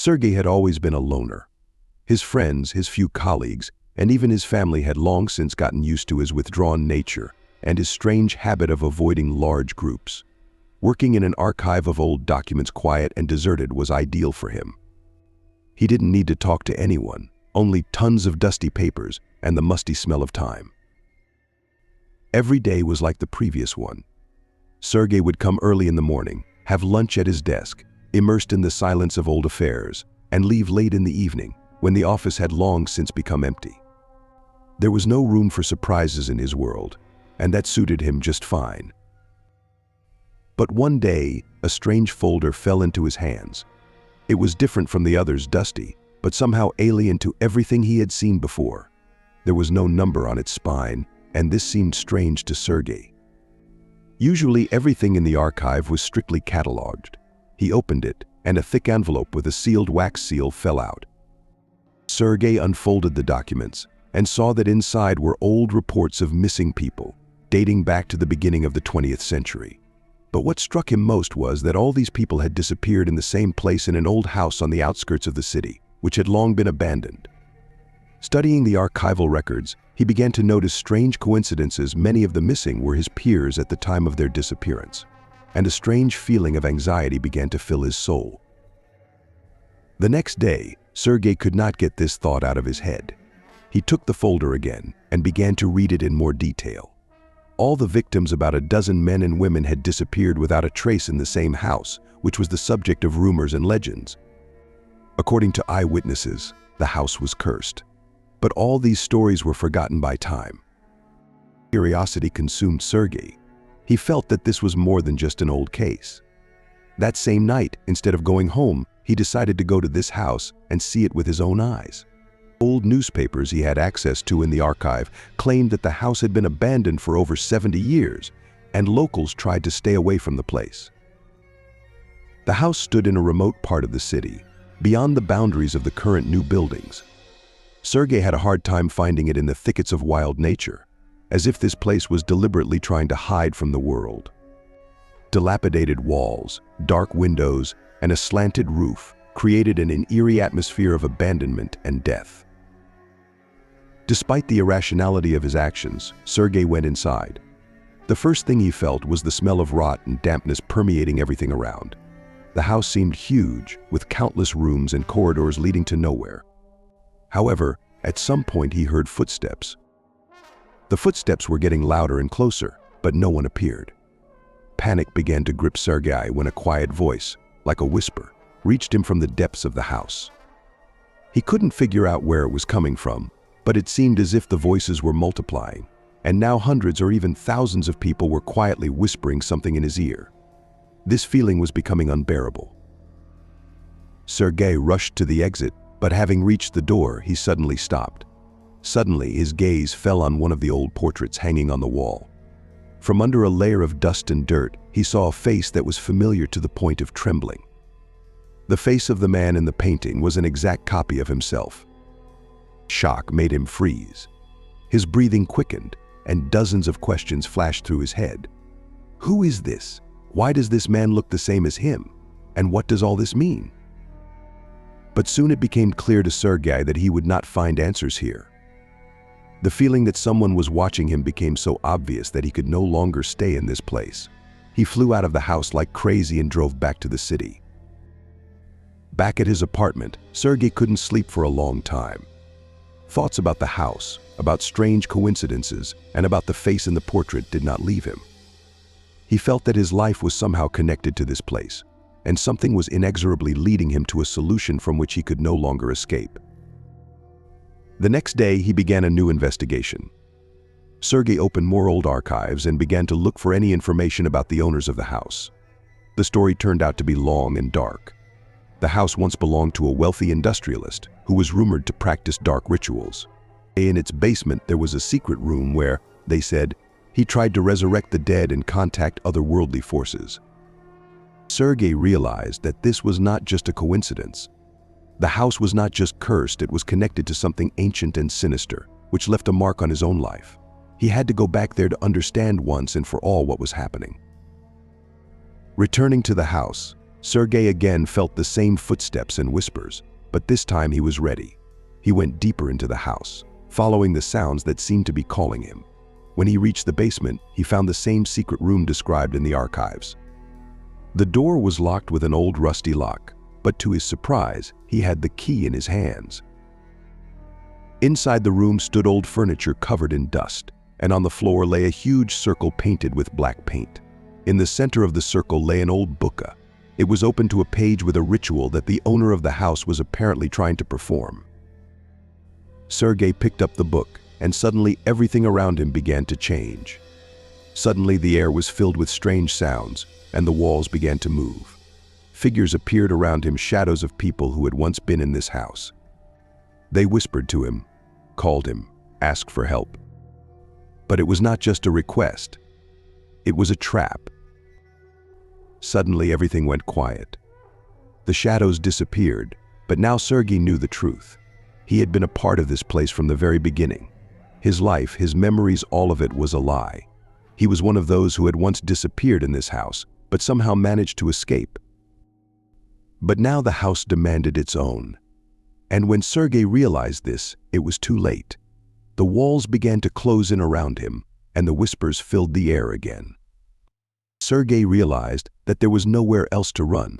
Sergei had always been a loner. His friends, his few colleagues, and even his family had long since gotten used to his withdrawn nature and his strange habit of avoiding large groups. Working in an archive of old documents, quiet and deserted, was ideal for him. He didn't need to talk to anyone, only tons of dusty papers and the musty smell of time. Every day was like the previous one. Sergei would come early in the morning, have lunch at his desk, immersed in the silence of old affairs, and leave late in the evening, when the office had long since become empty. There was no room for surprises in his world, and that suited him just fine. But one day, a strange folder fell into his hands. It was different from the others, dusty, but somehow alien to everything he had seen before. There was no number on its spine, and this seemed strange to Sergei. Usually everything in the archive was strictly catalogued. He opened it, and a thick envelope with a sealed wax seal fell out. Sergei unfolded the documents and saw that inside were old reports of missing people, dating back to the beginning of the 20th century. But what struck him most was that all these people had disappeared in the same place, in an old house on the outskirts of the city, which had long been abandoned. Studying the archival records, he began to notice strange coincidences. Many of the missing were his peers at the time of their disappearance, and a strange feeling of anxiety began to fill his soul. The next day, Sergei could not get this thought out of his head. He took the folder again and began to read it in more detail. All the victims, about a dozen men and women, had disappeared without a trace in the same house, which was the subject of rumors and legends. According to eyewitnesses, the house was cursed. But all these stories were forgotten by time. Curiosity consumed Sergei. He felt that this was more than just an old case. That same night, instead of going home, he decided to go to this house and see it with his own eyes. Old newspapers he had access to in the archive claimed that the house had been abandoned for over 70 years, and locals tried to stay away from the place. The house stood in a remote part of the city, beyond the boundaries of the current new buildings. Sergei had a hard time finding it in the thickets of wild nature, as if this place was deliberately trying to hide from the world. Dilapidated walls, dark windows, and a slanted roof created an eerie atmosphere of abandonment and death. Despite the irrationality of his actions, Sergei went inside. The first thing he felt was the smell of rot and dampness permeating everything around. The house seemed huge, with countless rooms and corridors leading to nowhere. However, at some point he heard footsteps. The footsteps were getting louder and closer, but no one appeared. Panic began to grip Sergei when a quiet voice, like a whisper, reached him from the depths of the house. He couldn't figure out where it was coming from, but it seemed as if the voices were multiplying, and now hundreds or even thousands of people were quietly whispering something in his ear. This feeling was becoming unbearable. Sergei rushed to the exit, but having reached the door, he suddenly stopped. Suddenly, his gaze fell on one of the old portraits hanging on the wall. From under a layer of dust and dirt, he saw a face that was familiar to the point of trembling. The face of the man in the painting was an exact copy of himself. Shock made him freeze. His breathing quickened, and dozens of questions flashed through his head. Who is this? Why does this man look the same as him? And what does all this mean? But soon it became clear to Sergei that he would not find answers here. The feeling that someone was watching him became so obvious that he could no longer stay in this place. He flew out of the house like crazy and drove back to the city. Back at his apartment, Sergei couldn't sleep for a long time. Thoughts about the house, about strange coincidences, and about the face in the portrait did not leave him. He felt that his life was somehow connected to this place, and something was inexorably leading him to a solution from which he could no longer escape. The next day, he began a new investigation. Sergei opened more old archives and began to look for any information about the owners of the house. The story turned out to be long and dark. The house once belonged to a wealthy industrialist who was rumored to practice dark rituals. In its basement, there was a secret room where, they said, he tried to resurrect the dead and contact otherworldly forces. Sergei realized that this was not just a coincidence. The house was not just cursed, it was connected to something ancient and sinister, which left a mark on his own life. He had to go back there to understand once and for all what was happening. Returning to the house, Sergei again felt the same footsteps and whispers, but this time he was ready. He went deeper into the house, following the sounds that seemed to be calling him. When he reached the basement, he found the same secret room described in the archives. The door was locked with an old rusty lock, but to his surprise, he had the key in his hands. Inside the room stood old furniture covered in dust, and on the floor lay a huge circle painted with black paint. In the center of the circle lay an old buka. It was open to a page with a ritual that the owner of the house was apparently trying to perform. Sergei picked up the book, and suddenly everything around him began to change. Suddenly the air was filled with strange sounds, and the walls began to move. Figures appeared around him, shadows of people who had once been in this house. They whispered to him, called him, asked for help. But it was not just a request. It was a trap. Suddenly everything went quiet. The shadows disappeared, but now Sergei knew the truth. He had been a part of this place from the very beginning. His life, his memories, all of it was a lie. He was one of those who had once disappeared in this house, but somehow managed to escape. But now the house demanded its own. And when Sergei realized this, it was too late. The walls began to close in around him, and the whispers filled the air again. Sergei realized that there was nowhere else to run.